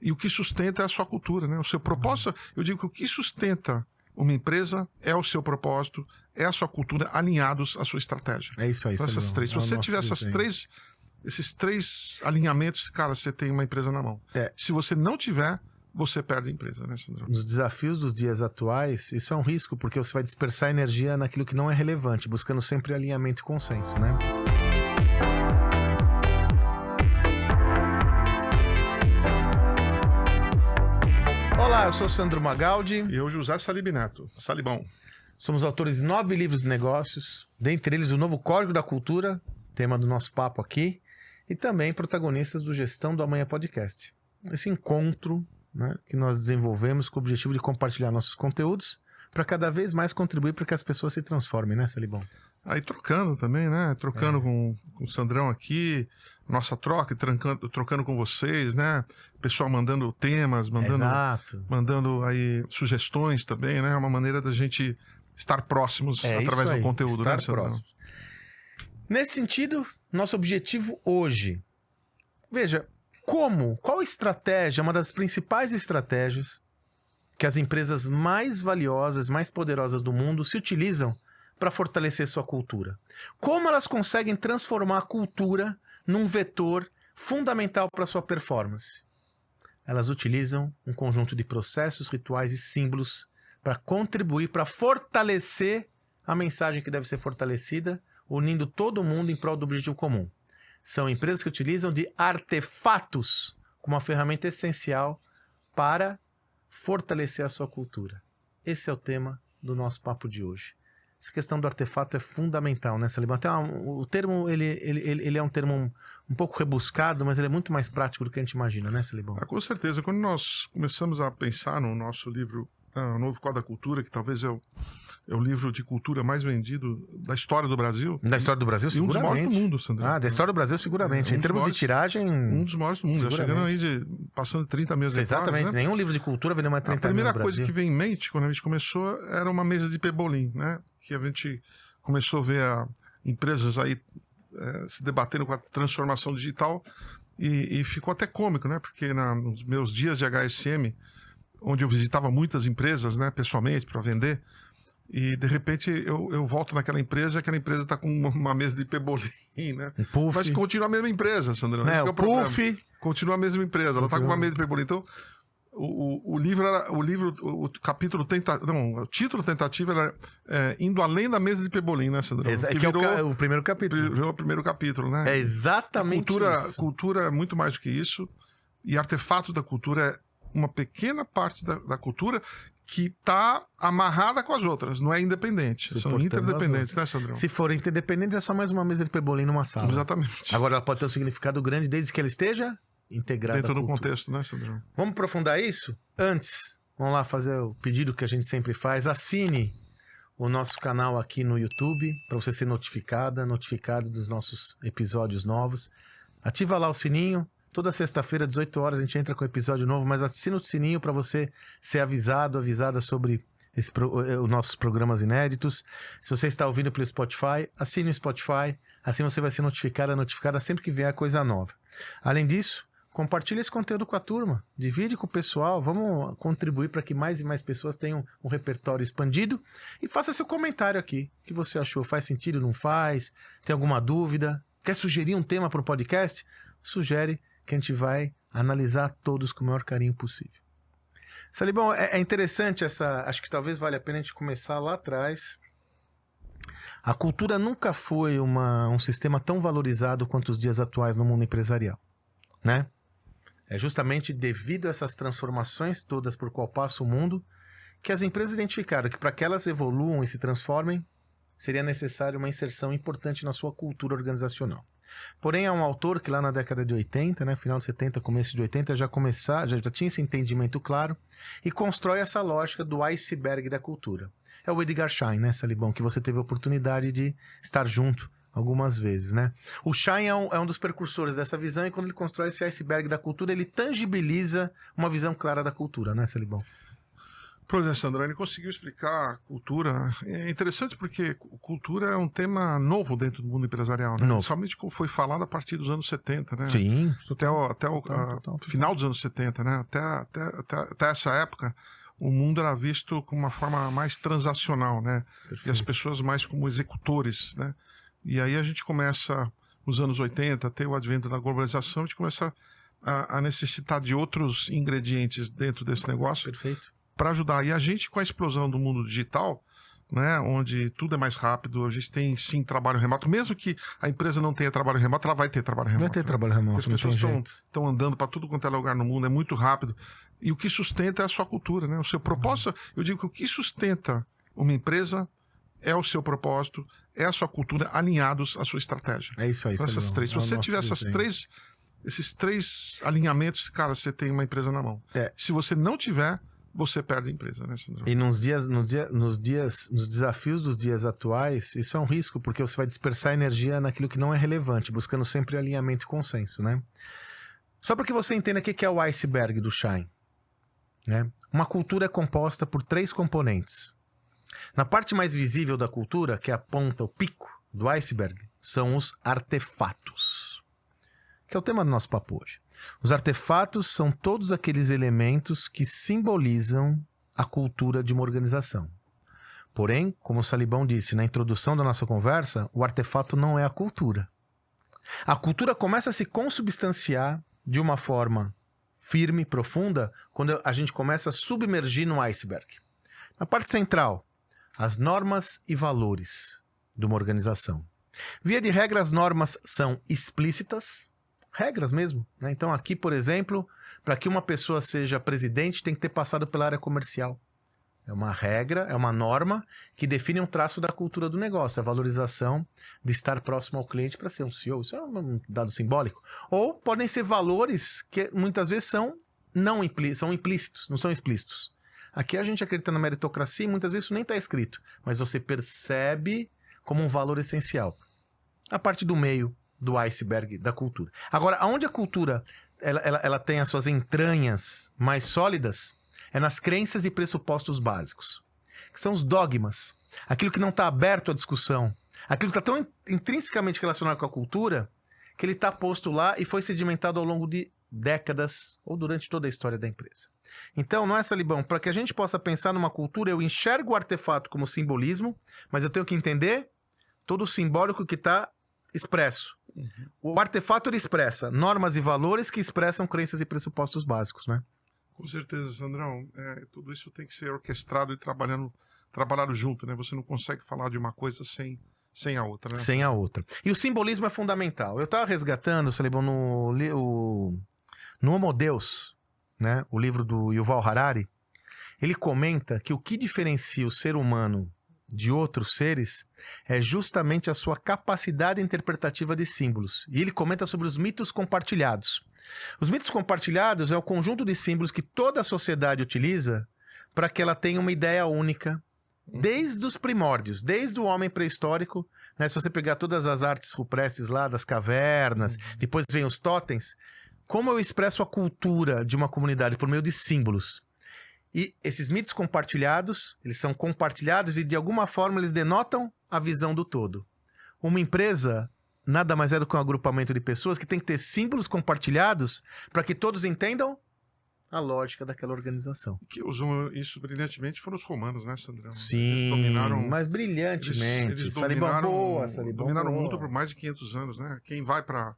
E o que sustenta é a sua cultura, né? O seu propósito, eu digo que o que sustenta uma empresa é o seu propósito, é a sua cultura, alinhados à sua estratégia. É isso aí, Então, essas três. Se você tiver esses três alinhamentos, cara, você tem uma empresa na mão. Se você não tiver, você perde a empresa, né, Sandrão? Nos desafios dos dias atuais, isso é um risco, porque você vai dispersar energia naquilo que não é relevante, buscando sempre alinhamento e consenso, né? Olá, eu sou Sandro Magaldi. E eu, José Salib Neto. Salibão. Somos autores de 9 livros de negócios, dentre eles o Novo Código da Cultura, tema do nosso papo aqui, e também protagonistas do Gestão do Amanhã Podcast. Esse encontro, né, que nós desenvolvemos com o objetivo de compartilhar nossos conteúdos para cada vez mais contribuir para que as pessoas se transformem, né, Salibão? Aí trocando também, né? Trocando com o Sandrão aqui, nossa troca, trocando com vocês, né? Pessoal mandando temas, mandando aí sugestões também, né? É uma maneira da gente estar próximos através do conteúdo, né, Sandrão? Nesse sentido, nosso objetivo hoje, veja, qual estratégia, uma das principais estratégias que as empresas mais valiosas, mais poderosas do mundo se utilizam para fortalecer sua cultura? Como elas conseguem transformar a cultura num vetor fundamental para sua performance? Elas utilizam um conjunto de processos, rituais e símbolos para contribuir, para fortalecer a mensagem que deve ser fortalecida, unindo todo mundo em prol do objetivo comum. São empresas que utilizam de artefatos como uma ferramenta essencial para fortalecer a sua cultura. Esse é o tema do nosso papo de hoje. Essa questão do artefato é fundamental, né, Salibão? Até o termo, ele é um termo um pouco rebuscado, mas ele é muito mais prático do que a gente imagina, né, Salibão? Com certeza. Quando nós começamos a pensar no nosso livro, o Novo Código da Cultura, que talvez é o livro de cultura mais vendido da história do Brasil. Da história do Brasil, seguramente. E um dos maiores do mundo, Sandro. Da história do Brasil, seguramente. Em termos de tiragem... Um dos maiores do mundo. Já chegando aí passando de 30 mil exemplares. Exatamente. Né? Nenhum livro de cultura vendeu mais de 30 mil no Brasil. A primeira coisa que veio em mente, quando a gente começou, era uma mesa de pebolim, né? Que a gente começou a ver empresas aí se debatendo com a transformação digital e ficou até cômico, né? Porque nos meus dias de HSM, onde eu visitava muitas empresas, né, pessoalmente, para vender, e de repente eu volto naquela empresa e aquela empresa está com uma mesa de pebolim, né? Mas continua a mesma empresa, Sandrão. Esse é o problema. Continua a mesma empresa, ela está com uma mesa de pebolim. Então, o título tentativa era Indo Além da Mesa de Pebolim, né, Sandrão? Que virou o primeiro capítulo. Virou o primeiro capítulo, né? É exatamente isso. Cultura é muito mais do que isso, e artefatos da cultura é uma pequena parte da cultura que está amarrada com as outras, não é independente. São interdependentes, né, Sandrão? Se for interdependente, é só mais uma mesa de pebolim numa sala. Exatamente. Agora, ela pode ter um significado grande desde que ela esteja integrada dentro do contexto, né, Sandrão? Vamos aprofundar isso? Antes, vamos lá fazer o pedido que a gente sempre faz. Assine o nosso canal aqui no YouTube para você ser notificado dos nossos episódios novos. Ativa lá o sininho. Toda sexta-feira, 18 horas, a gente entra com episódio novo, mas assina o sininho para você ser avisada sobre os nossos programas inéditos. Se você está ouvindo pelo Spotify, assine o Spotify, assim você vai ser notificada sempre que vier coisa nova. Além disso, compartilhe esse conteúdo com a turma, divide com o pessoal, vamos contribuir para que mais e mais pessoas tenham um repertório expandido e faça seu comentário aqui. O que você achou? Faz sentido, não faz? Tem alguma dúvida? Quer sugerir um tema para o podcast? Sugere, que a gente vai analisar todos com o maior carinho possível. Salibão, é interessante acho que talvez valha a pena a gente começar lá atrás. A cultura nunca foi um sistema tão valorizado quanto os dias atuais no mundo empresarial, né? É justamente devido a essas transformações todas por qual passa o mundo que as empresas identificaram que para que elas evoluam e se transformem, seria necessário uma inserção importante na sua cultura organizacional. Porém, há um autor que lá na década de 80, né, final de 70, começo de 80, já tinha esse entendimento claro e constrói essa lógica do iceberg da cultura. É o Edgar Schein, né, Salibão, que você teve a oportunidade de estar junto algumas vezes, né? O Schein é um dos precursores dessa visão e quando ele constrói esse iceberg da cultura, ele tangibiliza uma visão clara da cultura, né, Salibão? Pois é, Sandro, ele conseguiu explicar cultura. É interessante porque cultura é um tema novo dentro do mundo empresarial, né? Novo. Somente foi falado a partir dos anos 70, né? Sim. Até o Total. final dos anos 70, né? Até essa época, o mundo era visto com uma forma mais transacional, né? Perfeito. E as pessoas mais como executores, né? E aí a gente começa, nos anos 80, a ter o advento da globalização, a gente começa a necessitar de outros ingredientes dentro desse negócio. Perfeito. Para ajudar. E a gente, com a explosão do mundo digital, né, onde tudo é mais rápido, a gente tem sim trabalho remoto, mesmo que a empresa não tenha trabalho remoto, ela vai ter trabalho remoto. Vai ter né? trabalho remoto. Porque as pessoas estão andando para tudo quanto é lugar no mundo, é muito rápido. E o que sustenta é a sua cultura, né? O seu propósito. Eu digo que o que sustenta uma empresa é o seu propósito, é a sua cultura, alinhados à sua estratégia. É isso aí, Então, essas três. Se você tiver esses três alinhamentos, cara, você tem uma empresa na mão. Se você não tiver, você perde a empresa, né, Sandro? E nos desafios dos dias atuais, isso é um risco, porque você vai dispersar energia naquilo que não é relevante, buscando sempre alinhamento e consenso, né? Só para que você entenda o que é o iceberg do Schein, né? Uma cultura é composta por 3 componentes. Na parte mais visível da cultura, que é a ponta, o pico do iceberg, são os artefatos, que é o tema do nosso papo hoje. Os artefatos são todos aqueles elementos que simbolizam a cultura de uma organização. Porém, como o Salibão disse na introdução da nossa conversa, o artefato não é a cultura. A cultura começa a se consubstanciar de uma forma firme, profunda, quando a gente começa a submergir no iceberg. Na parte central, as normas e valores de uma organização. Via de regra, as normas são explícitas, regras mesmo, né? Então aqui, por exemplo, para que uma pessoa seja presidente, tem que ter passado pela área comercial. É uma regra, é uma norma que define um traço da cultura do negócio, a valorização de estar próximo ao cliente para ser um CEO. Isso é um dado simbólico. Ou podem ser valores que muitas vezes são implícitos, não são explícitos. Aqui a gente acredita na meritocracia e muitas vezes isso nem está escrito, mas você percebe como um valor essencial. A parte do meio do iceberg da cultura. Agora, aonde a cultura ela tem as suas entranhas mais sólidas é nas crenças e pressupostos básicos, que são os dogmas, aquilo que não está aberto à discussão, aquilo que está tão intrinsecamente relacionado com a cultura que ele está posto lá e foi sedimentado ao longo de décadas ou durante toda a história da empresa. Então, não é, Salibão? Para que a gente possa pensar numa cultura, eu enxergo o artefato como simbolismo, mas eu tenho que entender todo o simbólico que está expresso. O artefato ele expressa normas e valores que expressam crenças e pressupostos básicos, né? Com certeza, Sandrão. Tudo isso tem que ser orquestrado e trabalhado junto, né? Você não consegue falar de uma coisa sem a outra, né? Sem a outra. E o simbolismo é fundamental. Eu estava resgatando, Salibão, no Homo Deus, né? O livro do Yuval Harari. Ele comenta que o que diferencia o ser humano de outros seres é justamente a sua capacidade interpretativa de símbolos. E ele comenta sobre os mitos compartilhados. Os mitos compartilhados é o conjunto de símbolos que toda a sociedade utiliza para que ela tenha uma ideia única, desde os primórdios, desde o homem pré-histórico, né? Se você pegar todas as artes rupestres lá das cavernas, depois vem os totens, como eu expresso a cultura de uma comunidade por meio de símbolos. E esses mitos compartilhados, eles são compartilhados e de alguma forma eles denotam a visão do todo. Uma empresa nada mais é do que um agrupamento de pessoas que tem que ter símbolos compartilhados para que todos entendam a lógica daquela organização. Que usam isso brilhantemente foram os romanos, né, Sandrão? Sim, mas brilhantemente. Eles dominaram o mundo por mais de 500 anos, né? Quem vai para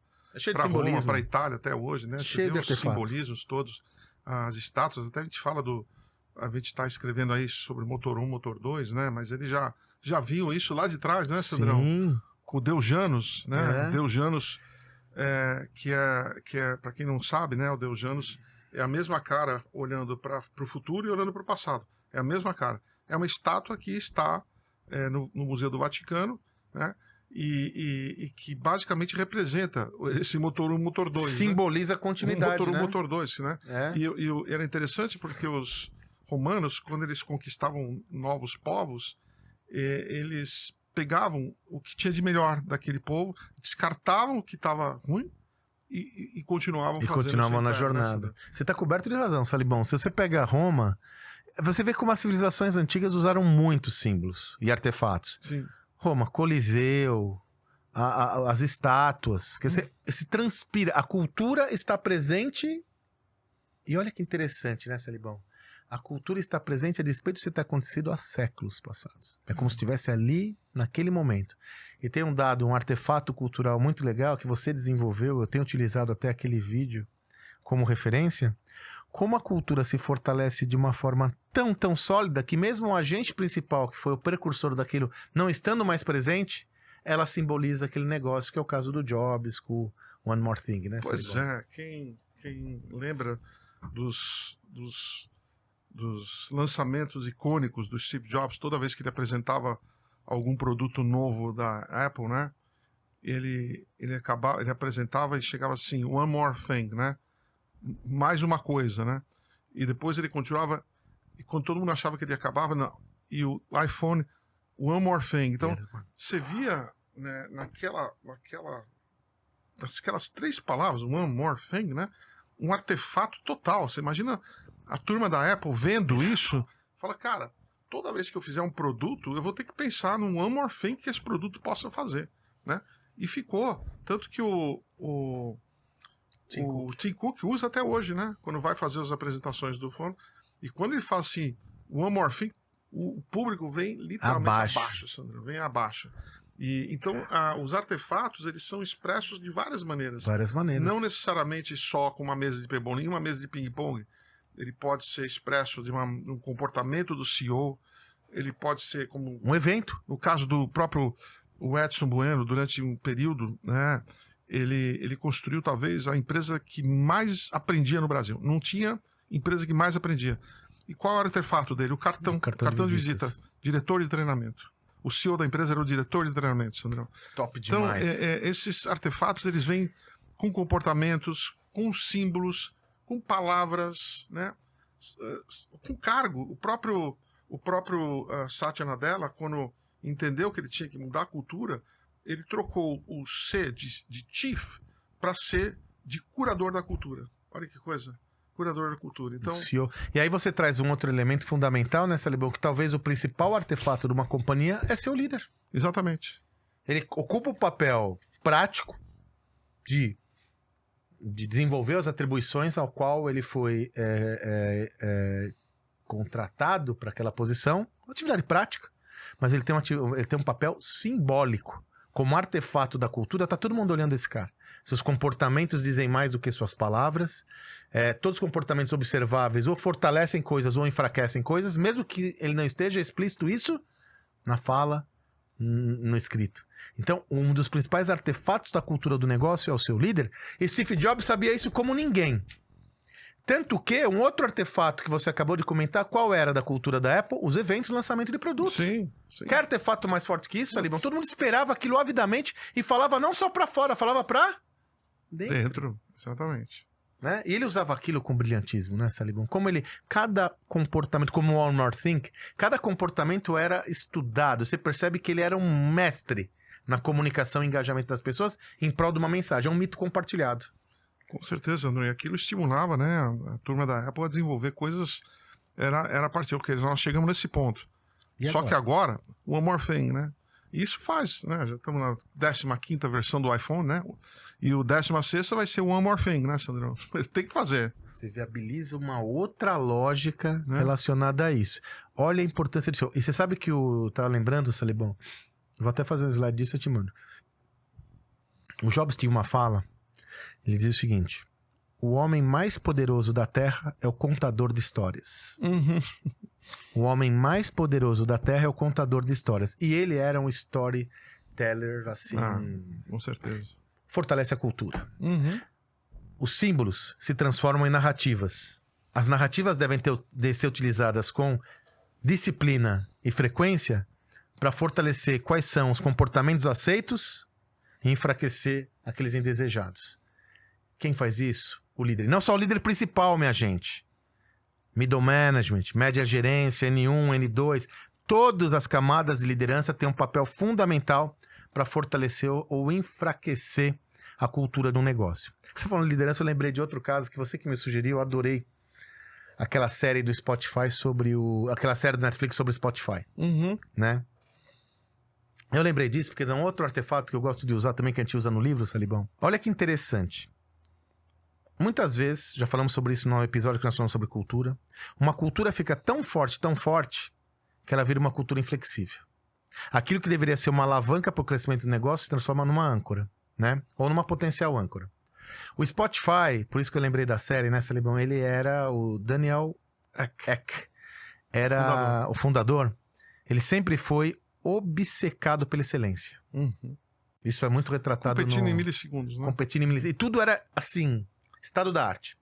Roma, para a Itália até hoje, né? Cheio Você de vê os artefato. simbolismos todos, as estátuas, até a gente fala a gente está escrevendo aí sobre motor 1, motor 2, né? Mas eles já viam isso lá de trás, né, Sandrão? Sim. Com o Deus Janus, né? Deus Janus, que é para quem não sabe, né? O Deus Janus é a mesma cara olhando para o futuro e olhando para o passado. É a mesma cara. É uma estátua que está no Museu do Vaticano, né? E que basicamente representa esse motor 1, motor 2. Simboliza a continuidade, motor 1, né? motor 2, né? E era interessante porque os romanos, quando eles conquistavam novos povos, eles pegavam o que tinha de melhor daquele povo, descartavam o que estava ruim e continuavam fazendo. E continuavam na jornada. Você está coberto de razão, Salibão. Se você pega Roma, Você vê como as civilizações antigas usaram muitos símbolos e artefatos. Sim. Roma, Coliseu, as estátuas. Quer dizer, se transpira. A cultura está presente. E olha que interessante, né, Celibão? A cultura está presente a despeito de ter acontecido há séculos passados. É como se estivesse ali, naquele momento. E tem um dado, um artefato cultural muito legal que você desenvolveu, eu tenho utilizado até aquele vídeo como referência. Como a cultura se fortalece de uma forma tão sólida que mesmo o agente principal, que foi o precursor daquilo, não estando mais presente, ela simboliza aquele negócio, que é o caso do Jobs com o One More Thing, né? Pois é, quem lembra dos lançamentos icônicos do Steve Jobs, toda vez que ele apresentava algum produto novo da Apple, né? Ele apresentava e chegava assim, One More Thing, né? Mais uma coisa, né? E depois ele continuava, e quando todo mundo achava que ele acabava, não, e o iPhone, One More Thing. Então, você via, né, naquelas 3 palavras, One More Thing, né? Um artefato total. Você imagina a turma da Apple vendo isso, fala, cara, toda vez que eu fizer um produto, eu vou ter que pensar num One More Thing que esse produto possa fazer, né? E ficou. Tanto que o Tim Cook usa até hoje, né? Quando vai fazer as apresentações do fone. E quando ele fala assim, One More Thing, o público vem literalmente abaixo, Sandro. Vem abaixo. E, então, os artefatos, eles são expressos de várias maneiras. Várias maneiras. Não necessariamente só com uma mesa de pebolim e uma mesa de ping-pong. Ele pode ser expresso de um comportamento do CEO. Ele pode ser como... um evento. No caso do próprio o Edson Bueno, durante um período, né? Ele construiu talvez a empresa que mais aprendia no Brasil. Não tinha empresa que mais aprendia. E qual era o artefato dele? O cartão de visita. Diretor de treinamento. O CEO da empresa era o diretor de treinamento, Sandrão. Top demais. Então, esses artefatos, eles vêm com comportamentos, com símbolos, com palavras, né? Com cargo. O próprio Satya Nadella, quando entendeu que ele tinha que mudar a cultura, ele trocou o C de Chief para C de curador da cultura. Olha que coisa. Curador da cultura. Então... E aí você traz um outro elemento fundamental, né, Celibão? Que talvez o principal artefato de uma companhia é ser o líder. Exatamente. Ele ocupa o papel prático de desenvolver as atribuições ao qual ele foi contratado para aquela posição. Atividade prática. Mas ele tem um papel simbólico. Como artefato da cultura, tá todo mundo olhando esse cara. Seus comportamentos dizem mais do que suas palavras. Todos os comportamentos observáveis ou fortalecem coisas ou enfraquecem coisas, mesmo que ele não esteja explícito isso na fala, no escrito. Então, um dos principais artefatos da cultura do negócio é o seu líder. E Steve Jobs sabia isso como ninguém. Tanto que um outro artefato que você acabou de comentar, qual era da cultura da Apple? Os eventos de lançamento de produtos. Sim. Quer artefato mais forte que isso, Salibão? Todo mundo esperava aquilo avidamente e falava não só pra fora, falava pra dentro. Exatamente. Né? E ele usava aquilo com brilhantismo, né, Salibão? Cada comportamento, como o One More Thing, cada comportamento era estudado. Você percebe que ele era um mestre na comunicação e engajamento das pessoas em prol de uma mensagem. É um mito compartilhado. Com certeza, André. Aquilo estimulava, né, a turma da Apple a desenvolver coisas. Era a partir que nós chegamos nesse ponto. Só que agora, o One More Thing, né? Isso faz, né? Já estamos na 15ª versão do iPhone, né? E o 16ª vai ser o One More Thing, né, Sandrão? Tem que fazer. Você viabiliza uma outra lógica relacionada a isso. Olha a importância disso. E você sabe que tá lembrando, Salibão? Vou até fazer um slide disso e eu te mando. O Jobs tinha uma fala. Ele dizia o seguinte: o homem mais poderoso da Terra é o contador de histórias. Uhum. O homem mais poderoso da Terra é o contador de histórias. E ele era um storyteller, assim... com certeza. Fortalece a cultura. Uhum. Os símbolos se transformam em narrativas. As narrativas devem ser utilizadas com disciplina e frequência para fortalecer quais são os comportamentos aceitos e enfraquecer aqueles indesejados. Quem faz isso? O líder. Não só o líder principal, minha gente. Middle management, média gerência, N1, N2. Todas as camadas de liderança têm um papel fundamental para fortalecer ou enfraquecer a cultura de um negócio. Você falando de liderança, eu lembrei de outro caso que você que me sugeriu, eu adorei. aquela série do Spotify aquela série do Netflix sobre o Spotify, né? Eu lembrei disso porque é um outro artefato que eu gosto de usar também, que a gente usa no livro, Salibão. Olha que interessante. Muitas vezes, já falamos sobre isso no episódio que nós falamos sobre cultura, uma cultura fica tão forte, que ela vira uma cultura inflexível. Aquilo que deveria ser uma alavanca para o crescimento do negócio se transforma numa âncora, né? Ou numa potencial âncora. O Spotify, por isso que eu lembrei da série, né, Salibão? Ele era o Daniel Ek. Era o fundador. Ele sempre foi obcecado pela excelência. Isso é muito retratado competindo em milissegundos, né? Competindo em milissegundos. E tudo era, assim, estado da arte.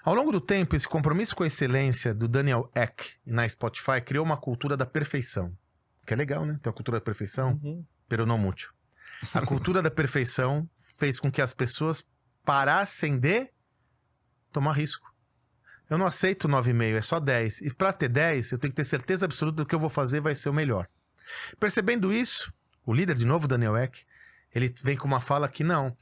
Ao longo do tempo, esse compromisso com a excelência do Daniel Ek na Spotify criou uma cultura da perfeição. Que é legal, né? Tem a cultura da perfeição, pero não mútil. A cultura da perfeição fez com que as pessoas parassem de tomar risco. Eu não aceito 9,5, é só 10. E para ter 10, eu tenho que ter certeza absoluta do que eu vou fazer vai ser o melhor. Percebendo isso, o líder, de novo, Daniel Ek, ele vem com uma fala que não.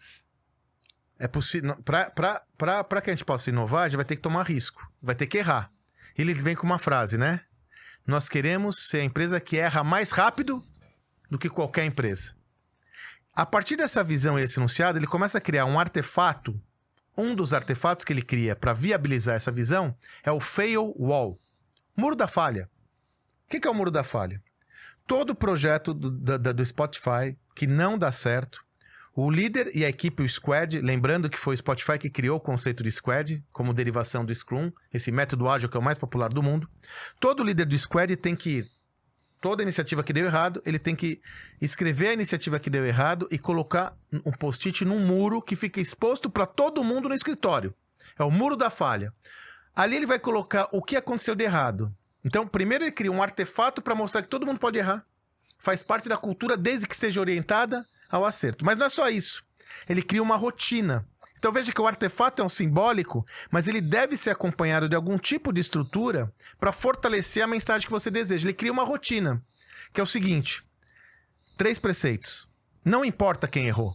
É possível. Para que a gente possa inovar, a gente vai ter que tomar risco. Vai ter que errar. Ele vem com uma frase, né? Nós queremos ser a empresa que erra mais rápido do que qualquer empresa. A partir dessa visão e esse enunciado, ele começa a criar um artefato. Um dos artefatos que ele cria para viabilizar essa visão é o fail wall. Muro da falha. O que é o muro da falha? Todo projeto do Spotify que não dá certo, o líder e a equipe, o Squad, lembrando que foi o Spotify que criou o conceito de Squad, como derivação do Scrum, esse método ágil que é o mais popular do mundo. Todo líder do Squad tem que, toda iniciativa que deu errado, ele tem que escrever a iniciativa que deu errado e colocar um post-it num muro que fica exposto para todo mundo no escritório. É o muro da falha. Ali ele vai colocar o que aconteceu de errado. Então, primeiro ele cria um artefato para mostrar que todo mundo pode errar. Faz parte da cultura desde que seja orientada ao acerto. Mas não é só isso. Ele cria uma rotina. Então veja que o artefato é um simbólico, mas ele deve ser acompanhado de algum tipo de estrutura para fortalecer a mensagem que você deseja. Ele cria uma rotina, que é o seguinte: 3 preceitos. Não importa quem errou.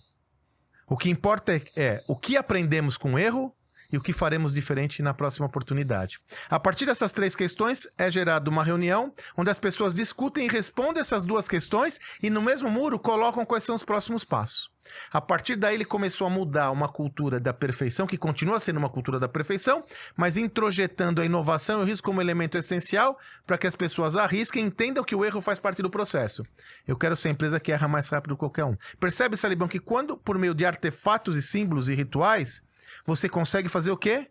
O que importa é o que aprendemos com o erro e o que faremos diferente na próxima oportunidade. A partir dessas 3 questões, é gerada uma reunião onde as pessoas discutem e respondem essas 2 questões e no mesmo muro colocam quais são os próximos passos. A partir daí ele começou a mudar uma cultura da perfeição, que continua sendo uma cultura da perfeição, mas introjetando a inovação e o risco como elemento essencial para que as pessoas arrisquem e entendam que o erro faz parte do processo. Eu quero ser a empresa que erra mais rápido que qualquer um. Percebe, Salibão, que quando, por meio de artefatos e símbolos e rituais, você consegue fazer o quê?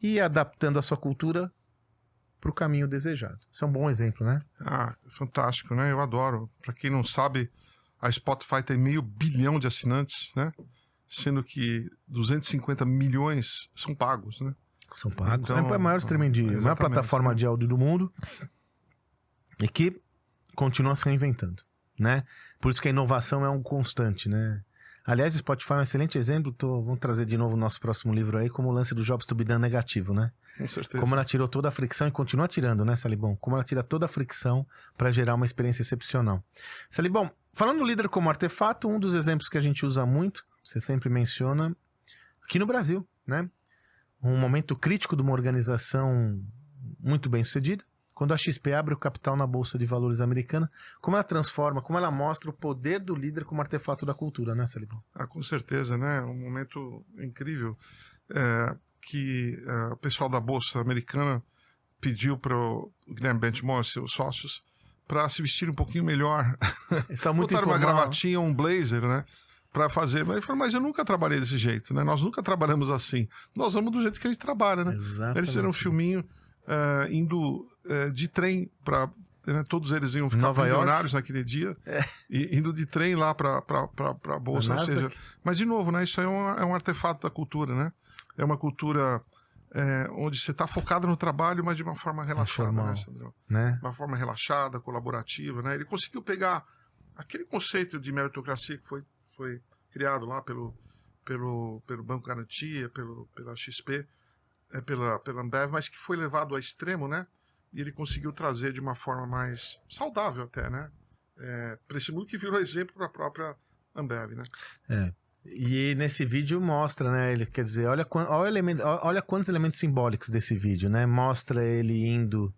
Ir adaptando a sua cultura para o caminho desejado. Isso é um bom exemplo, né? Ah, fantástico, né? Eu adoro. Para quem não sabe, a Spotify tem 500 milhão de assinantes, né? Sendo que 250 milhões são pagos, né? São pagos. Então, É a maior streaming a maior plataforma de áudio do mundo e que continua se reinventando, né? Por isso que a inovação é um constante, né? Aliás, o Spotify é um excelente exemplo. Vamos trazer de novo o nosso próximo livro aí, como o lance do Jobs to be done negativo, né? Com certeza. Como ela tirou toda a fricção e continua tirando, né, Salibão? Como ela tira toda a fricção para gerar uma experiência excepcional. Salibão, falando do líder como artefato, um dos exemplos que a gente usa muito, você sempre menciona, aqui no Brasil, né? Um momento crítico de uma organização muito bem sucedida, quando a XP abre o capital na Bolsa de Valores americana, como ela transforma, como ela mostra o poder do líder como artefato da cultura, né, Salibão? Ah, com certeza, né? Um momento incrível que o pessoal da Bolsa americana pediu para o Guilherme Benchimol e seus sócios para se vestir um pouquinho melhor. Isso é muito botaram uma informal. gravatinha, um blazer, né? Para fazer. Mas ele falou, mas eu nunca trabalhei desse jeito, né? Nós nunca trabalhamos assim. Nós vamos do jeito que a gente trabalha, né? Exatamente. Eles fizeram um filminho indo de trem para... Né, todos eles iam ficar Nova milionários naquele dia, e indo de trem lá para a Bolsa. Ou seja, mas, de novo, né, isso aí é um artefato da cultura, né? É uma cultura onde você está focado no trabalho, mas de uma forma relaxada, né, Sandrão? Né? Uma forma relaxada, colaborativa, né? Ele conseguiu pegar aquele conceito de meritocracia que foi criado lá pelo Banco Garantia, pela XP, pela Ambev, mas que foi levado ao extremo, né? E ele conseguiu trazer de uma forma mais saudável até, né? Para esse mundo que virou exemplo para a própria Ambev, né? E nesse vídeo mostra, né? Ele quer dizer, olha quantos elementos simbólicos desse vídeo, né? Mostra ele indo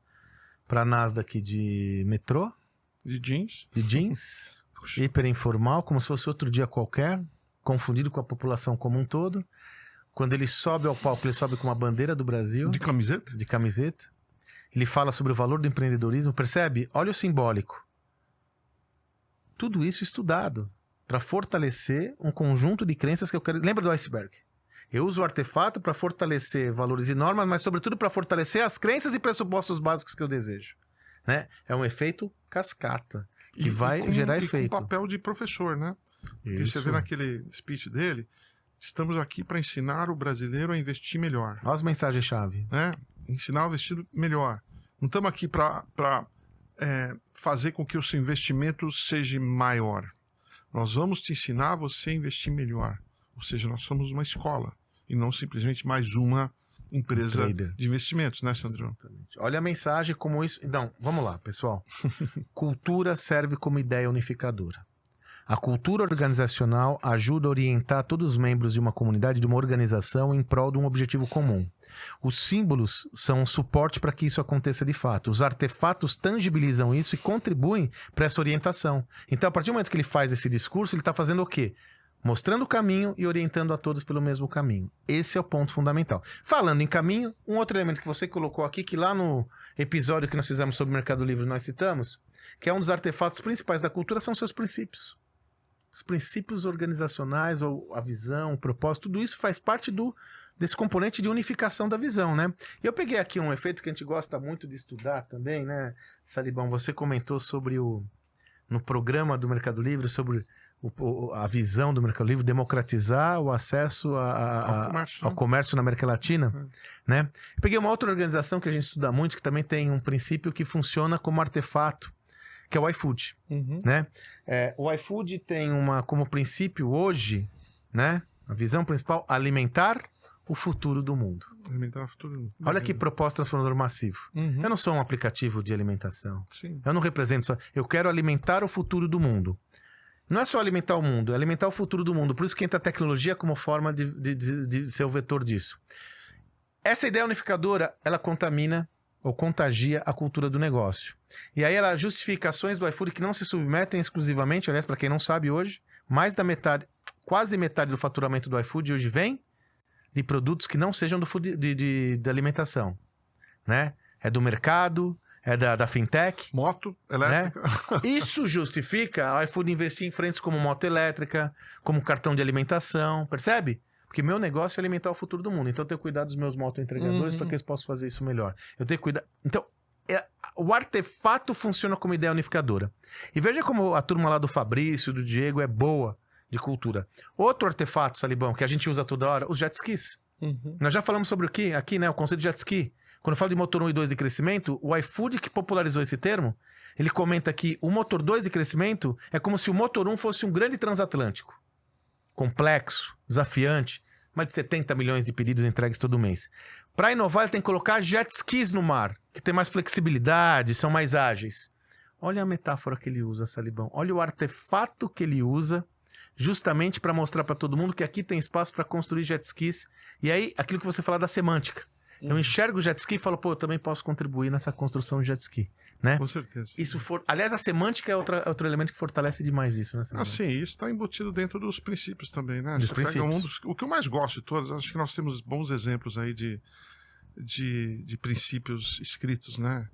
pra Nasdaq de metrô, De jeans. hiper informal, como se fosse outro dia qualquer, confundido com a população como um todo. Quando ele sobe ao palco, ele sobe com uma bandeira do Brasil. De camiseta? De camiseta. Ele fala sobre o valor do empreendedorismo. Percebe? Olha o simbólico. Tudo isso estudado para fortalecer um conjunto de crenças que eu quero... Lembra do iceberg? Eu uso o artefato para fortalecer valores e normas, mas sobretudo para fortalecer as crenças e pressupostos básicos que eu desejo. Né? É um efeito cascata, que vai gerar efeito. Com papel de professor, né? Porque você vê naquele speech dele, estamos aqui para ensinar o brasileiro a investir melhor. Olha as mensagens-chave. Né? Ensinar a investir melhor. Não estamos aqui para fazer com que o seu investimento seja maior. Nós vamos te ensinar a você investir melhor. Ou seja, nós somos uma escola e não simplesmente mais uma empresa de investimentos, né, Sandrão? Exatamente. Olha a mensagem como isso... Então, vamos lá, pessoal. Cultura serve como ideia unificadora. A cultura organizacional ajuda a orientar todos os membros de uma comunidade, de uma organização, em prol de um objetivo comum. Os símbolos são um suporte para que isso aconteça de fato. Os artefatos tangibilizam isso e contribuem para essa orientação. Então, a partir do momento que ele faz esse discurso, ele está fazendo o quê? Mostrando o caminho e orientando a todos pelo mesmo caminho. Esse é o ponto fundamental. Falando em caminho, um outro elemento que você colocou aqui, que lá no episódio que nós fizemos sobre o Mercado Livre nós citamos, que é um dos artefatos principais da cultura, são seus princípios. Os princípios organizacionais, ou a visão, o propósito, tudo isso faz parte desse componente de unificação da visão, né? E eu peguei aqui um efeito que a gente gosta muito de estudar também, né, Salibão? Você comentou sobre no programa do Mercado Livre, sobre a visão do Mercado Livre, democratizar o acesso ao comércio na América Latina, né? Eu peguei uma outra organização que a gente estuda muito, que também tem um princípio que funciona como artefato, que é o iFood, né? O iFood tem como princípio hoje, né? A visão principal, alimentar o futuro do mundo. Alimentar o futuro do mundo. Olha que proposta transformador massivo. Eu não sou um aplicativo de alimentação. Sim. Eu não represento só... Eu quero alimentar o futuro do mundo. Não é só alimentar o mundo, é alimentar o futuro do mundo. Por isso que entra a tecnologia como forma de ser o vetor disso. Essa ideia unificadora, ela contamina ou contagia a cultura do negócio. E aí ela justifica ações do iFood que não se submetem exclusivamente, aliás, para quem não sabe hoje, mais da metade, quase metade do faturamento do iFood hoje vem de produtos que não sejam da alimentação, né? É do mercado, é da fintech. Moto elétrica. Né? Isso justifica a iFood investir em frentes como moto elétrica, como cartão de alimentação, percebe? Porque meu negócio é alimentar o futuro do mundo. Então eu tenho que cuidar dos meus moto-entregadores para que eles possam fazer isso melhor. Eu tenho que cuidar... Então, o artefato funciona como ideia unificadora. E veja como a turma lá do Fabrício, do Diego, é boa de cultura. Outro artefato, Salibão, que a gente usa toda hora, os jet skis. Nós já falamos sobre o que aqui, né? O conceito de jet ski. Quando eu falo de motor 1 e 2 de crescimento, o iFood que popularizou esse termo, ele comenta que o motor 2 de crescimento é como se o motor 1 fosse um grande transatlântico. Complexo, desafiante, mais de 70 milhões de pedidos entregues todo mês. Para inovar, ele tem que colocar jet skis no mar, que tem mais flexibilidade, são mais ágeis. Olha a metáfora que ele usa, Salibão. Olha o artefato que ele usa justamente para mostrar para todo mundo que aqui tem espaço para construir jet skis. E aí, aquilo que você fala da semântica. Eu enxergo o jet ski e falo, pô, eu também posso contribuir nessa construção de jet ski, né? Com certeza. Aliás, a semântica é outro elemento que fortalece demais isso, né? Sim, isso está embutido dentro dos princípios também, né? Dos princípios. O que eu mais gosto de todos, acho que nós temos bons exemplos aí de princípios escritos, né?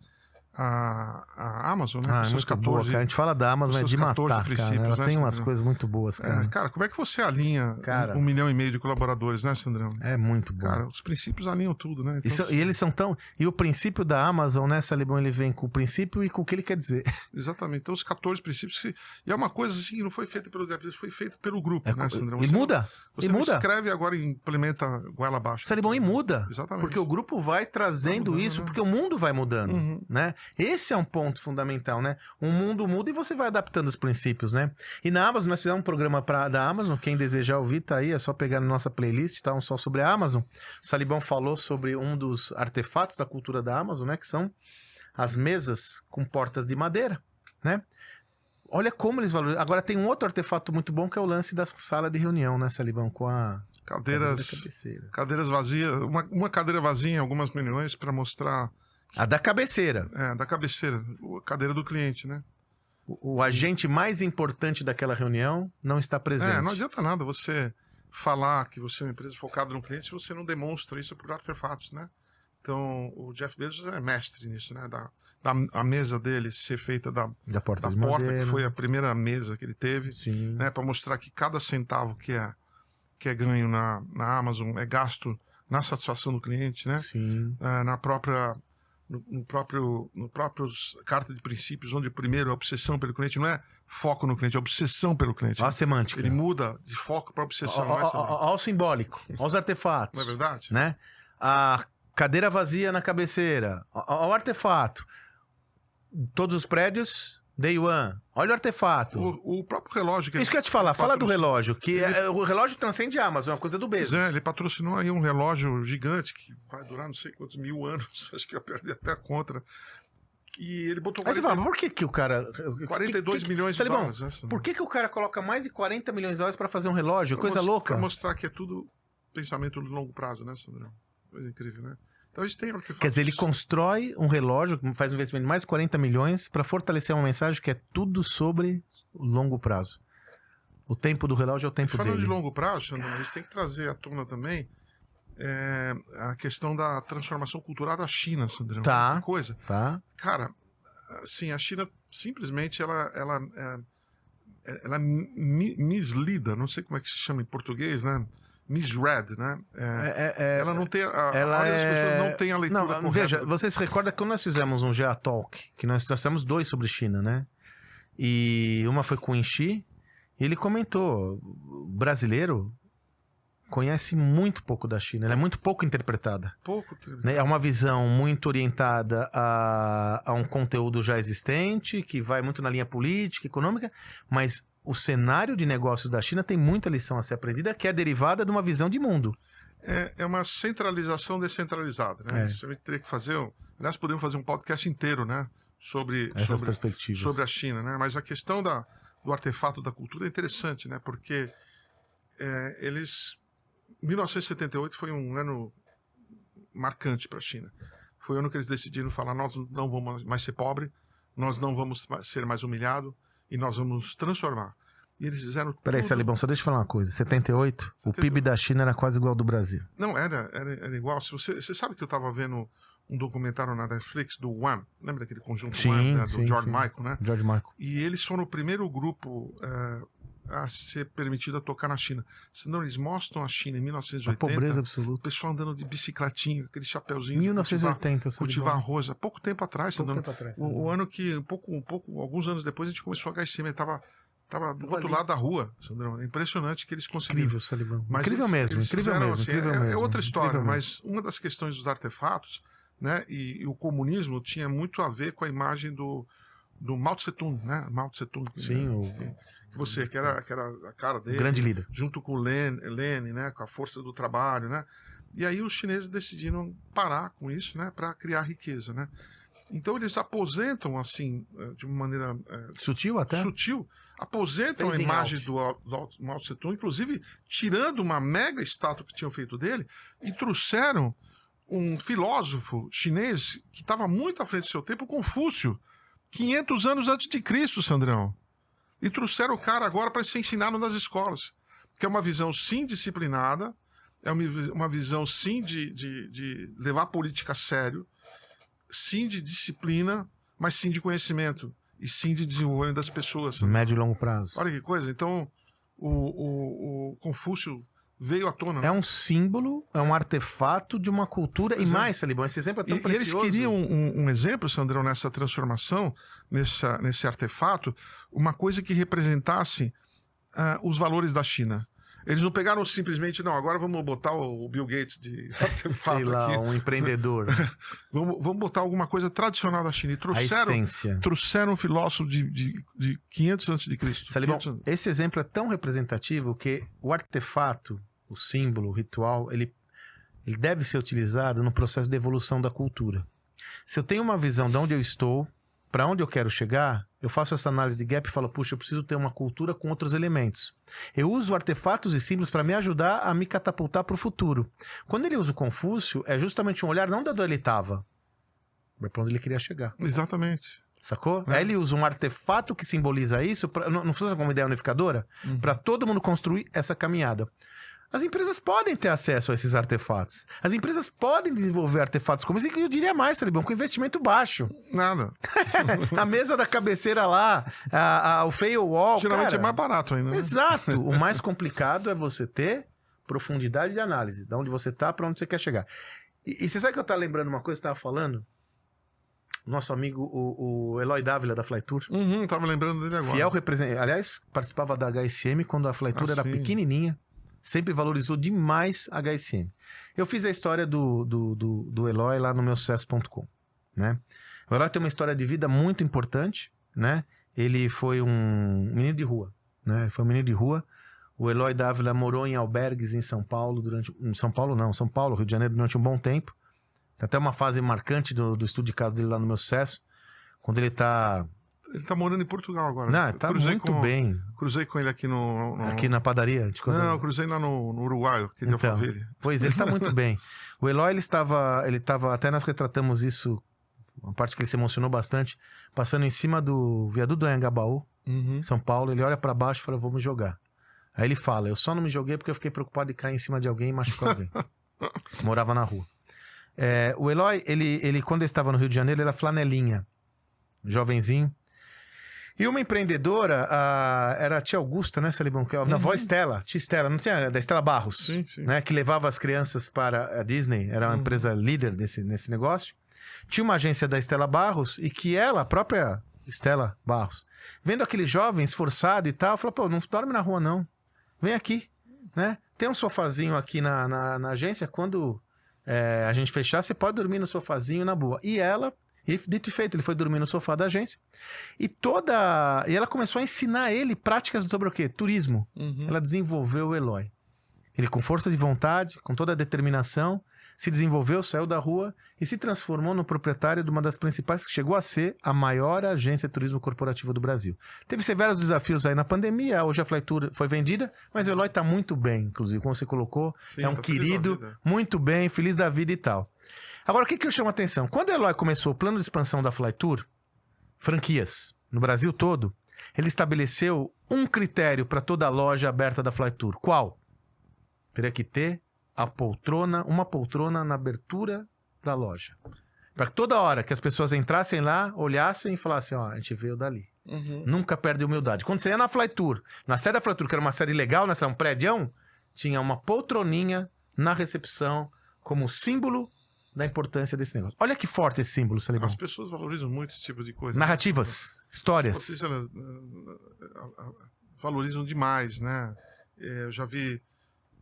A Amazon, né? É seus muito 14, boa, cara. A gente fala da Amazon, é de matar, cara. Ela tem umas coisas muito boas, cara. Cara, como é que você alinha 1,5 milhão de colaboradores, né, Sandrão? É muito bom. Cara, os princípios alinham tudo, né? Então, e eles são tão... E o princípio da Amazon, né, Salibão, ele vem com o princípio e com o que ele quer dizer. Exatamente. Então, os 14 princípios... E é uma coisa assim que não foi feita pelo Dev, foi feita pelo grupo, né, Sandrão? E muda. Você não escreve agora e implementa goela abaixo. Salibão, e muda. Exatamente. Porque o grupo vai trazendo isso, porque o mundo vai mudando, né? Esse é um ponto fundamental, né? O mundo muda e você vai adaptando os princípios, né? E na Amazon, nós fizemos um programa da Amazon, quem desejar ouvir, tá aí, é só pegar na nossa playlist, tá? Só sobre a Amazon. O Salibão falou sobre um dos artefatos da cultura da Amazon, né? Que são as mesas com portas de madeira, né? Olha como eles valorizam. Agora tem um outro artefato muito bom que é o lance da sala de reunião, né, Salibão? Com a cadeira da cabeceira. Cadeiras vazias, uma cadeira vazia em algumas reuniões para mostrar... A da cabeceira. Da cabeceira, a cadeira do cliente, né? O agente mais importante daquela reunião não está presente. Não adianta nada você falar que você é uma empresa focada no cliente se você não demonstra isso por artefatos, né? Então, o Jeff Bezos é mestre nisso, né? A mesa dele ser feita da porta, que foi a primeira mesa que ele teve, né? Para mostrar que cada centavo que é ganho na Amazon é gasto na satisfação do cliente, né? Sim. Na própria... No próprio carta de princípios, onde primeiro a obsessão pelo cliente não é foco no cliente, é obsessão pelo cliente. Olha a semântica. Ele muda de foco para obsessão. Olha o simbólico, olha os artefatos. Não é verdade? Né? A cadeira vazia na cabeceira, olha o artefato. Todos os prédios, Day One. Olha o artefato. O próprio relógio... Isso que eu ia te falar, fala do relógio, que o relógio transcende a Amazon, é uma coisa do Bezos. Ele patrocinou aí um relógio gigante que vai durar não sei quantos 1000 anos, acho que eu perdi até a conta. E ele botou... Aí você fala, por que o cara... 42 milhões de dólares. Por que o cara coloca mais de 40 milhões de dólares para fazer um relógio? Coisa louca. Para mostrar que é tudo pensamento de longo prazo, né, Sandrão? Coisa incrível, né? Então a gente tem artefatos. Quer dizer, ele constrói um relógio, faz um investimento de mais de 40 milhões para fortalecer uma mensagem que é tudo sobre o longo prazo. O tempo do relógio é o tempo Falando dele. de longo prazo, Sandrão, a gente tem que trazer à tona também a questão da transformação cultural da China, Sandrão. Tá. Que coisa. Tá. Cara, assim, a China simplesmente ela mislida, não sei como é que se chama em português, né? Misread, né? Ela não tem... A maioria das pessoas não tem a leitura correta. Veja, você se recorda que quando nós fizemos um GA Talk, que nós fizemos 2 sobre China, né? E uma foi com o Enchi, e ele comentou, o brasileiro conhece muito pouco da China, ela é muito pouco interpretada. Né? É uma visão muito orientada a um conteúdo já existente, que vai muito na linha política, econômica, mas... O cenário de negócios da China tem muita lição a ser aprendida, que é derivada de uma visão de mundo. É uma centralização descentralizada, né? Você teria que fazer... Aliás, podemos fazer um podcast inteiro, né? Sobre perspectivas. Sobre a China, né? Mas a questão do artefato da cultura é interessante, né? Porque 1978 foi um ano marcante para a China. Foi o ano que eles decidiram falar, nós não vamos mais ser pobre, nós não vamos ser mais humilhados, e nós vamos nos transformar. E eles fizeram tudo... Peraí, Salibão, só deixa eu falar uma coisa. 78, o PIB da China era quase igual ao do Brasil. Não, era igual. Você sabe que eu estava vendo um documentário na Netflix do One, lembra daquele conjunto One, né, do George Michael, né? George Michael. E eles foram o primeiro grupo a ser permitido a tocar na China. Senão eles mostram a China em 1980. A pobreza absoluta. O pessoal andando de bicicletinha, aquele chapeuzinho 1980, de cultivar arroz. Há pouco tempo atrás. Atrás, o ano que, alguns anos depois, a gente começou a HSM. Estava do outro lado da rua, Sandrão. É impressionante que eles conseguiram. Incrível, Salibão. Mas incrível mesmo. Assim, é outra história, mas uma das questões dos artefatos, né, e o comunismo tinha muito a ver com a imagem do Mao Tse Tung, né? Mao Tse Tung. Sim, que era a cara dele. Grande líder. Junto com o Lenin, né? Com a força do trabalho, né? E aí os chineses decidiram parar com isso, né? Para criar riqueza, né? Então eles aposentam, assim, de uma maneira... sutil até? Sutil. Aposentam a imagem do Mao Tse Tung, inclusive tirando uma mega estátua que tinham feito dele e trouxeram um filósofo chinês que estava muito à frente do seu tempo, Confúcio, 500 anos antes de Cristo, Sandrão. E trouxeram o cara agora para ser ensinado nas escolas. Que é uma visão, sim, disciplinada, é uma visão, sim, de levar a política a sério, sim, de disciplina, mas sim de conhecimento. E sim de desenvolvimento das pessoas. Médio e longo prazo. Olha que coisa. Então, o Confúcio veio à tona. É um símbolo, é um artefato de uma cultura. E mais, Salibão, esse exemplo é tão precioso. E eles queriam um exemplo, Sandrão, nessa transformação, nesse artefato, uma coisa que representasse os valores da China. Eles não pegaram simplesmente, não, agora vamos botar o Bill Gates de artefato. Sei lá, aqui. um empreendedor. vamos botar alguma coisa tradicional da China. E trouxeram um filósofo de 500 a.C. Salibão, esse exemplo é tão representativo que o artefato, o símbolo, o ritual, ele deve ser utilizado no processo de evolução da cultura. Se eu tenho uma visão de onde eu estou, para onde eu quero chegar, eu faço essa análise de gap e falo, puxa, eu preciso ter uma cultura com outros elementos. Eu uso artefatos e símbolos para me ajudar a me catapultar para o futuro. Quando ele usa o Confúcio, é justamente um olhar não da onde ele estava, mas para onde ele queria chegar. Exatamente. Sacou? Aí ele usa um artefato que simboliza isso, não funciona como ideia unificadora, para todo mundo construir essa caminhada. As empresas podem ter acesso a esses artefatos. As empresas podem desenvolver artefatos como esse, que eu diria mais, Salibão, com investimento baixo. Nada. A mesa da cabeceira lá, o fail wall, Geralmente cara, é mais barato ainda, né? Exato. O mais complicado é você ter profundidade de análise, de onde você tá, para onde você quer chegar. E você sabe que eu tava lembrando uma coisa que você tava falando? Nosso amigo, o Eloy Dávila, da Flytour. Tava lembrando dele agora. Fiel representante. Aliás, participava da HSM quando a Flytour era sim. pequenininha. Sempre valorizou demais a HSM. Eu fiz a história do Eloy lá no meu sucesso.com, né? O Eloy tem uma história de vida muito importante, né? Ele foi um menino de rua, né? Foi um menino de rua. O Eloy Dávila morou em albergues em São Paulo São Paulo, Rio de Janeiro, durante um bom tempo. Tem até uma fase marcante do estudo de caso dele lá no meu sucesso, quando ele tá... Ele tá morando em Portugal agora. Não, tá muito bem. Cruzei com ele aqui Aqui na padaria? Não, eu cruzei lá no Uruguai, que deu pra ver ele. Pois, ele tá muito bem. O Eloy, ele tava, até nós retratamos isso, uma parte que ele se emocionou bastante, passando em cima do viaduto do Anhangabaú, em São Paulo. Ele olha pra baixo e fala, vou me jogar. Aí ele fala, eu só não me joguei porque eu fiquei preocupado de cair em cima de alguém e machucar alguém. Morava na rua. O Eloy, ele quando ele estava no Rio de Janeiro, ele era flanelinha, jovenzinho. E uma empreendedora, era a tia Augusta, né, Salibão? Na avó Estela, tia Estela, não tinha? Da Estela Barros, sim. Né, que levava as crianças para a Disney, era uma empresa líder nesse negócio. Tinha uma agência da Estela Barros e que ela, a própria Estela Barros, vendo aquele jovem esforçado e tal, falou, pô, não dorme na rua não, vem aqui, né? Tem um sofazinho aqui na agência, quando a gente fechar, você pode dormir no sofazinho na boa. E ela... E dito e feito, ele foi dormir no sofá da agência. E ela começou a ensinar ele práticas sobre o quê? Turismo. Ela desenvolveu o Eloy. Ele, com força de vontade, com toda a determinação, se desenvolveu, saiu da rua e se transformou no proprietário de uma das principais, que chegou a ser a maior agência de turismo corporativo do Brasil. Teve severos desafios aí na pandemia, hoje a Flytour foi vendida, mas o Eloy está muito bem, inclusive, como você colocou. Sim, é um querido, muito bem, feliz da vida e tal. Agora, o que eu chamo a atenção? Quando o Eloy começou o plano de expansão da Flytour, franquias, no Brasil todo, ele estabeleceu um critério para toda a loja aberta da Flytour. Qual? Teria que ter uma poltrona na abertura da loja. Para que toda hora que as pessoas entrassem lá, olhassem e falassem, ó, a gente veio dali. Nunca perde a humildade. Quando você ia na Flytour, na sede da Flytour, que era uma sede legal, nessa um prédio, tinha uma poltroninha na recepção como símbolo da importância desse negócio. Olha que forte esse símbolo, Salibão. As pessoas valorizam muito esse tipo de coisa. Narrativas, histórias. As pessoas valorizam demais, né? Eu já vi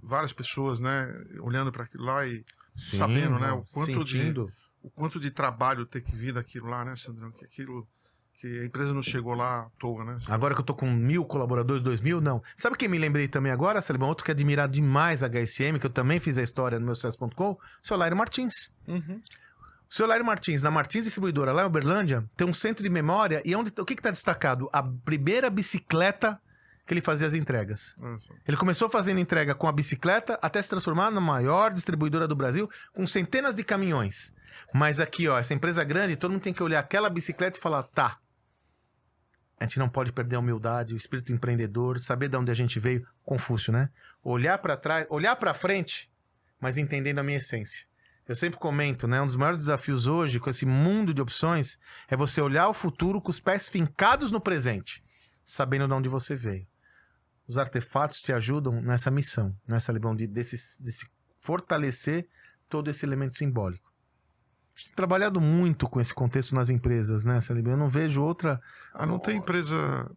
várias pessoas, né, olhando para aquilo lá e sabendo, né, o quanto de trabalho ter que vir daquilo lá, né, Sandrão? Que a empresa não chegou lá à toa, né? Agora que eu tô com 1.000 colaboradores, 2.000, não. Sabe quem me lembrei também agora, Salibão? Outro que admira demais a HSM, que eu também fiz a história no meu sucesso.com, o seu Lário Martins. O seu Lário Martins, na Martins Distribuidora, lá em Uberlândia, tem um centro de memória e o que tá destacado? A primeira bicicleta que ele fazia as entregas. Ele começou fazendo entrega com a bicicleta até se transformar na maior distribuidora do Brasil, com centenas de caminhões. Mas aqui, ó, essa empresa grande, todo mundo tem que olhar aquela bicicleta e falar, tá, a gente não pode perder a humildade, o espírito empreendedor, saber de onde a gente veio, Confúcio, né? Olhar para trás, olhar para frente, mas entendendo a minha essência. Eu sempre comento, né? Um dos maiores desafios hoje, com esse mundo de opções, é você olhar o futuro com os pés fincados no presente, sabendo de onde você veio. Os artefatos te ajudam nessa missão, nessa Salibão, de fortalecer todo esse elemento simbólico. A gente tem trabalhado muito com esse contexto nas empresas, né, Salibão? Eu não vejo outra... não tem empresa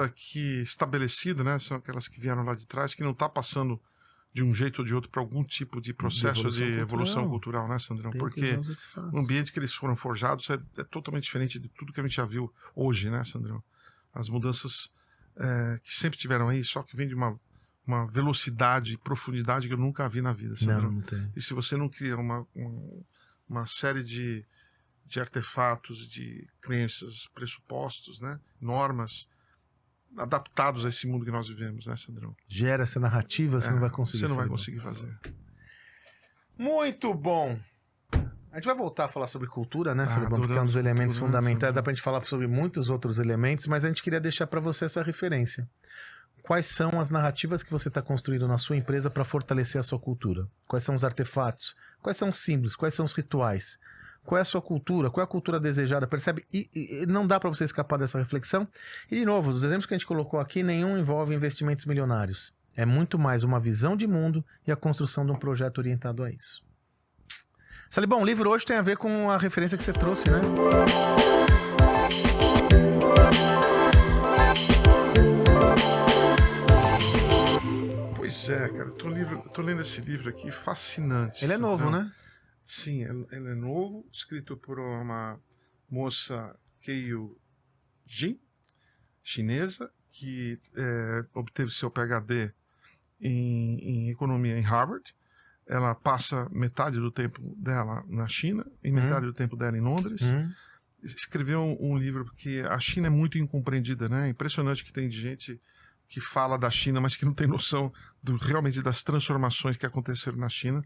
aqui estabelecida, né? São aquelas que vieram lá de trás, que não está passando de um jeito ou de outro para algum tipo de processo de evolução cultural, né, Sandrão? Porque o ambiente que eles foram forjados é totalmente diferente de tudo que a gente já viu hoje, né, Sandrão? As mudanças que sempre tiveram aí, só que vem de uma velocidade e profundidade que eu nunca vi na vida, Sandrão. Não tem. E se você não cria uma série de de artefatos, de crenças, pressupostos, né? Normas adaptados a esse mundo que nós vivemos, né, Sandrão? Gera essa narrativa, você não vai conseguir. Você não vai Salibão. conseguir fazer. Muito bom! A gente vai voltar a falar sobre cultura, né, Salibão? Porque é um dos adoramos elementos cultura, né, fundamentais. Salibão? Dá pra gente falar sobre muitos outros elementos, mas a gente queria deixar para você essa referência. Quais são as narrativas que você está construindo na sua empresa para fortalecer a sua cultura? Quais são os artefatos? Quais são os símbolos? Quais são os rituais? Qual é a sua cultura? Qual é a cultura desejada? Percebe? E não dá para você escapar dessa reflexão. E, de novo, dos exemplos que a gente colocou aqui, nenhum envolve investimentos milionários. É muito mais uma visão de mundo e a construção de um projeto orientado a isso. Salibão, o livro hoje tem a ver com a referência que você trouxe, né? Pois é, cara. Tô lendo esse livro aqui, fascinante. Ele é novo, Sandrão. né? Sim, ele é novo, escrito por uma moça Keiyu Jin, chinesa, que obteve seu PhD em economia em Harvard. Ela passa metade do tempo dela na China e metade do tempo dela em Londres. Escreveu um livro porque a China é muito incompreendida, né? É impressionante que tem gente que fala da China, mas que não tem noção realmente das transformações que aconteceram na China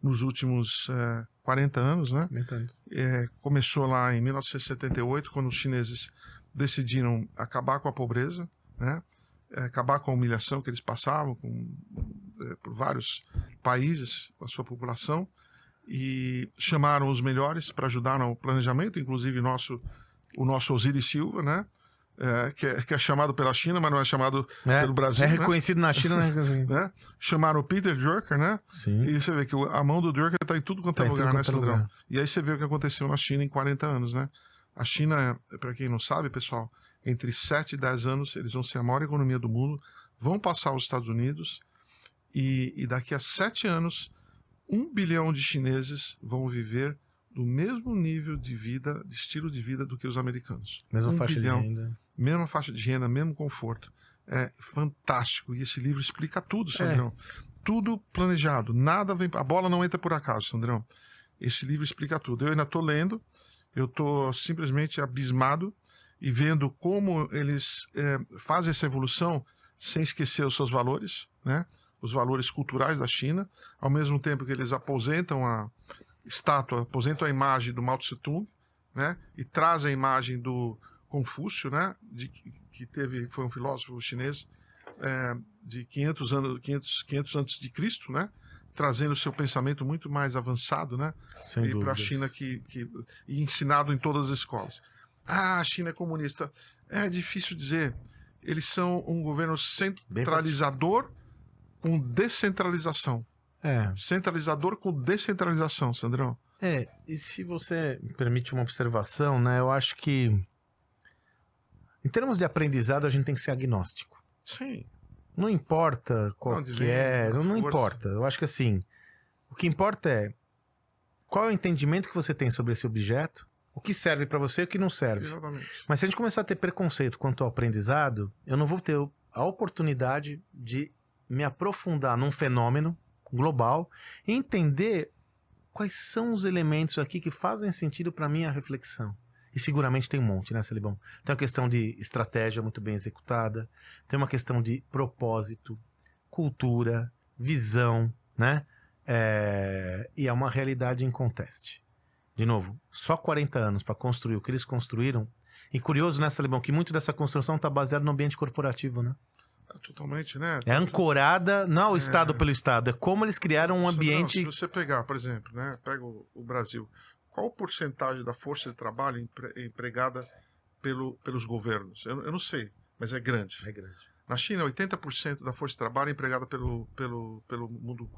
nos últimos 40 anos, né? Começou lá em 1978, quando os chineses decidiram acabar com a pobreza, né? Acabar com a humilhação que eles passavam por vários países, a sua população, e chamaram os melhores para ajudar no planejamento, inclusive o nosso Osiris Silva, né? Que é chamado pela China, mas não é chamado pelo Brasil. É reconhecido, né? Na China, né? Chamaram o Peter Drucker, né? Sim. E você vê que a mão do Drucker está em tudo quanto é lugar, né, Sandrão? E aí você vê o que aconteceu na China em 40 anos, né? A China, para quem não sabe, pessoal, entre 7 e 10 anos, eles vão ser a maior economia do mundo, vão passar os Estados Unidos, e daqui a 7 anos, 1 bilhão de chineses vão viver do mesmo nível de vida, de estilo de vida do que os americanos. Mesma 1 faixa bilhão, de renda. mesma faixa de renda, mesmo conforto. É fantástico. E esse livro explica tudo, Sandrão. Tudo planejado. Nada vem. A bola não entra por acaso, Sandrão. Esse livro explica tudo. Eu ainda estou lendo, eu estou simplesmente abismado e vendo como eles fazem essa evolução sem esquecer os seus valores, né? Os valores culturais da China, ao mesmo tempo que eles aposentam a estátua, aposentam a imagem do Mao Tse Tung, né? E trazem a imagem do Confúcio, né? Foi um filósofo chinês de 500 antes de Cristo, né? Trazendo o seu pensamento muito mais avançado, né? E para a China e ensinado em todas as escolas. A China é comunista. É difícil dizer. Eles são um governo centralizador com descentralização. Centralizador com descentralização, Sandrão. E se você me permite uma observação, né? Eu acho que em termos de aprendizado a gente tem que ser agnóstico. Sim. Não importa qual que é, não importa. Eu acho que assim, o que importa é qual é o entendimento que você tem sobre esse objeto, o que serve para você e o que não serve. Exatamente. Mas se a gente começar a ter preconceito quanto ao aprendizado, eu não vou ter a oportunidade de me aprofundar num fenômeno global e entender quais são os elementos aqui que fazem sentido para minha reflexão. E seguramente tem um monte, né, Salibão? Tem uma questão de estratégia muito bem executada, tem uma questão de propósito, cultura, visão, né? E é uma realidade inconteste. De novo, só 40 anos para construir o que eles construíram. E curioso, né, Salibão, que muito dessa construção está baseada no ambiente corporativo, né? Totalmente, né? É ancorada, não ao Estado pelo Estado, é como eles criaram um ambiente... Se você pegar, por exemplo, né, pega o Brasil, qual porcentagem da força de trabalho é empregada pelos governos? Eu não sei, mas é grande. É grande. Na China, 80% da força de trabalho é empregada pelo mundo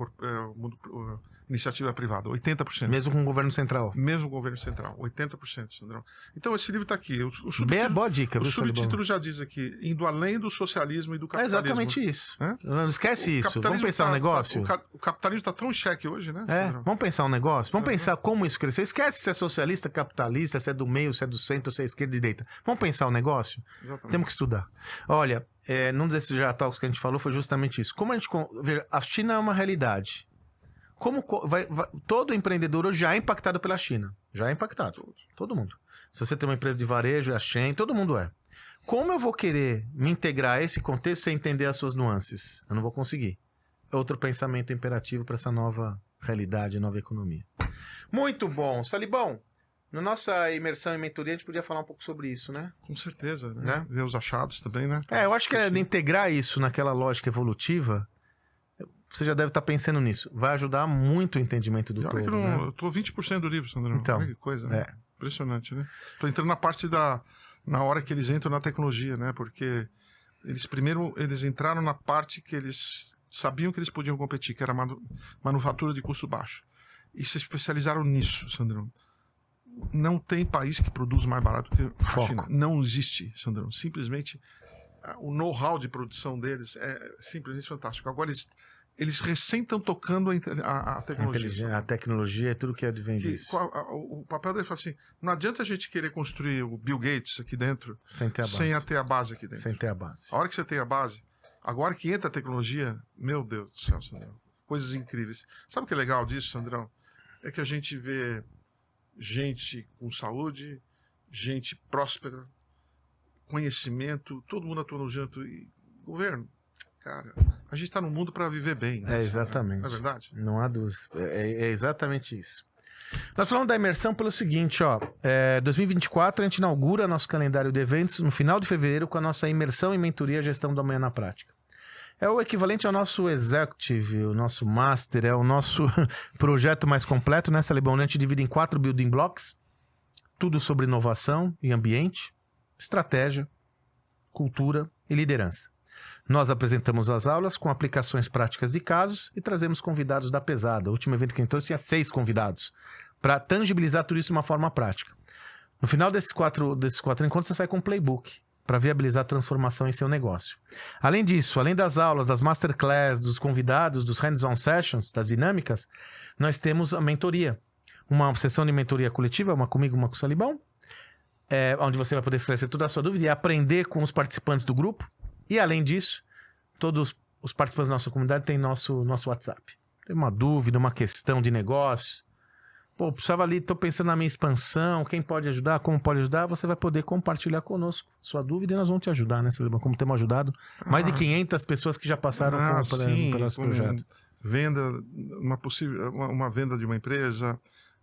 iniciativa privada. 80%. Mesmo com o governo central. Mesmo com o governo central. 80%, Sandrão. Então, esse livro está aqui. Bem boa dica, o subtítulo já diz aqui, indo além do socialismo e do capitalismo. É exatamente isso. Não esquece isso. Vamos pensar um negócio? O capitalismo está tão em xeque hoje, né, Sandrão? Vamos pensar um negócio? Vamos pensar como isso cresceu. Esquece se é socialista, capitalista, se é do meio, se é do centro, se é esquerda e direita. Vamos pensar um negócio? Exatamente. Temos que estudar. Olha, num desses já talks que a gente falou foi justamente isso. Como a China é uma realidade. Todo empreendedor hoje já é impactado pela China. Já é impactado. Todo mundo. Se você tem uma empresa de varejo, é a Shein, todo mundo é. Como eu vou querer me integrar a esse contexto sem entender as suas nuances? Eu não vou conseguir. Outro pensamento imperativo para essa nova realidade, nova economia. Muito bom. Salibão, na nossa imersão em mentoria, a gente podia falar um pouco sobre isso, né? Com certeza, né? Ver os achados também, né? Eu acho que de integrar isso naquela lógica evolutiva, você já deve estar pensando nisso. Vai ajudar muito o entendimento do todo, né? Eu tô 20% do livro, Sandrão. Então, olha que coisa, né? Impressionante, né? Tô entrando na parte na hora que eles entram na tecnologia, né? Porque eles entraram na parte que eles sabiam que eles podiam competir, que era manufatura de custo baixo. E se especializaram nisso, Sandrão. Não tem país que produz mais barato que a China. Não existe, Sandrão. Simplesmente o know-how de produção deles é simplesmente fantástico. Agora eles recém estão tocando a tecnologia. A tecnologia é tudo que advém disso. O papel dele fala assim, não adianta a gente querer construir o Bill Gates aqui dentro sem ter a base aqui dentro. Sem ter a base. A hora que você tem a base, agora que entra a tecnologia, meu Deus do céu, Sandrão. Coisas incríveis. Sabe o que é legal disso, Sandrão? É que a gente vê gente com saúde, gente próspera, conhecimento, todo mundo atuando junto. E governo, cara, a gente está no mundo para viver bem. Né? Exatamente. Não é verdade? Não há dúvida. É exatamente isso. Nós falamos da imersão pelo seguinte, 2024 a gente inaugura nosso calendário de eventos no final de fevereiro com a nossa imersão em mentoria e gestão do amanhã na prática. É o equivalente ao nosso executive, o nosso master, é o nosso projeto mais completo, né, Salibão? A gente divide em 4 building blocks, tudo sobre inovação e ambiente, estratégia, cultura e liderança. Nós apresentamos as aulas com aplicações práticas de casos e trazemos convidados da pesada. O último evento que a gente trouxe tinha 6 convidados para tangibilizar tudo isso de uma forma prática. No final desses quatro encontros, você sai com um playbook para viabilizar a transformação em seu negócio. Além disso, além das aulas, das masterclass, dos convidados, dos hands-on sessions, das dinâmicas, nós temos a mentoria. Uma sessão de mentoria coletiva, uma comigo, uma com o Salibão, onde você vai poder esclarecer toda a sua dúvida e aprender com os participantes do grupo. E, além disso, todos os participantes da nossa comunidade têm nosso WhatsApp. Tem uma dúvida, uma questão de negócio. Pô, precisava ali, estou pensando na minha expansão, quem pode ajudar, como pode ajudar, você vai poder compartilhar conosco sua dúvida e nós vamos te ajudar, né, Salibão? Como temos ajudado mais de 500 pessoas que já passaram pelo nosso projeto. Venda, uma venda de uma empresa,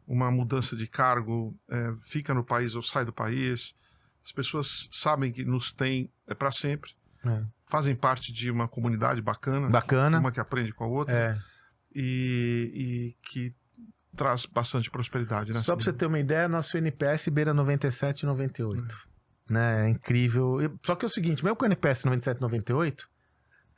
uma mudança de cargo, fica no país ou sai do país. As pessoas sabem que nos tem para sempre. Fazem parte de uma comunidade bacana. Uma que aprende com a outra. E que traz bastante prosperidade, né? Só para você ter uma ideia, nosso NPS beira 97 e 98. Né? É incrível. Só que é o seguinte, mesmo com o NPS 97 e 98,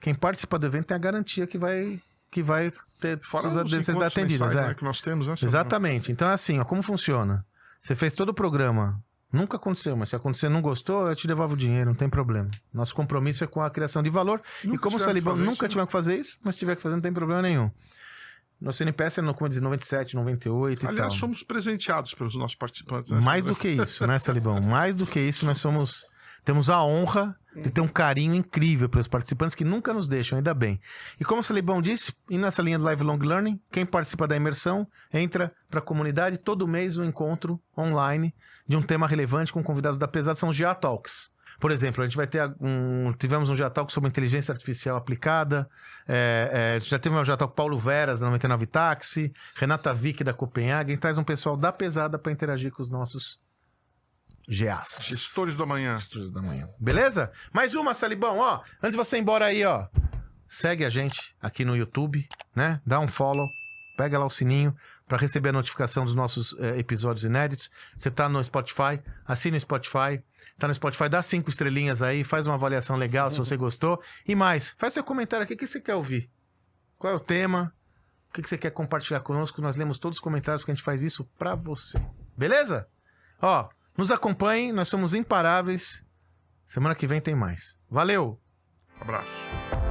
quem participa do evento tem a garantia que vai ter todas as necessidades atendidas. Né, que nós temos, né? Exatamente. Então é assim, como funciona? Você fez todo o programa, nunca aconteceu, mas se acontecer não gostou, eu te devolvo o dinheiro, não tem problema. Nosso compromisso é com a criação de valor. E como o Salibão nunca tiver que fazer isso, mas se tiver que fazer, não tem problema nenhum. Nosso NPS é, como diz, 97, 98 e tal. Aliás, somos presenteados pelos nossos participantes. Né? Mais do que isso, né, Salibão? Mais do que isso, temos a honra de ter um carinho incrível pelos participantes que nunca nos deixam, ainda bem. E como o Salibão disse, e nessa linha do Lifelong Learning, quem participa da imersão entra para a comunidade todo mês um encontro online de um tema relevante com convidados da pesada, são os GA Talks. Por exemplo, a gente vai ter tivemos um GA Talk sobre inteligência artificial aplicada, já teve um GA Talk Paulo Veras, da 99 Táxi, Renata Vick, da Copenhagen, traz um pessoal da pesada para interagir com os nossos GAs. Gestores do amanhã. Gestores do amanhã. Beleza? Mais uma, Salibão, antes de você ir embora aí, segue a gente aqui no YouTube, né? Dá um follow, pega lá o sininho para receber a notificação dos nossos episódios inéditos. Você tá no Spotify, assina o Spotify. Tá no Spotify, dá 5 estrelinhas aí, faz uma avaliação legal se você gostou. E mais, faz seu comentário aqui, o que você quer ouvir? Qual é o tema? O que você quer compartilhar conosco? Nós lemos todos os comentários porque a gente faz isso pra você. Beleza? Nos acompanhem, nós somos imparáveis. Semana que vem tem mais. Valeu! Abraço.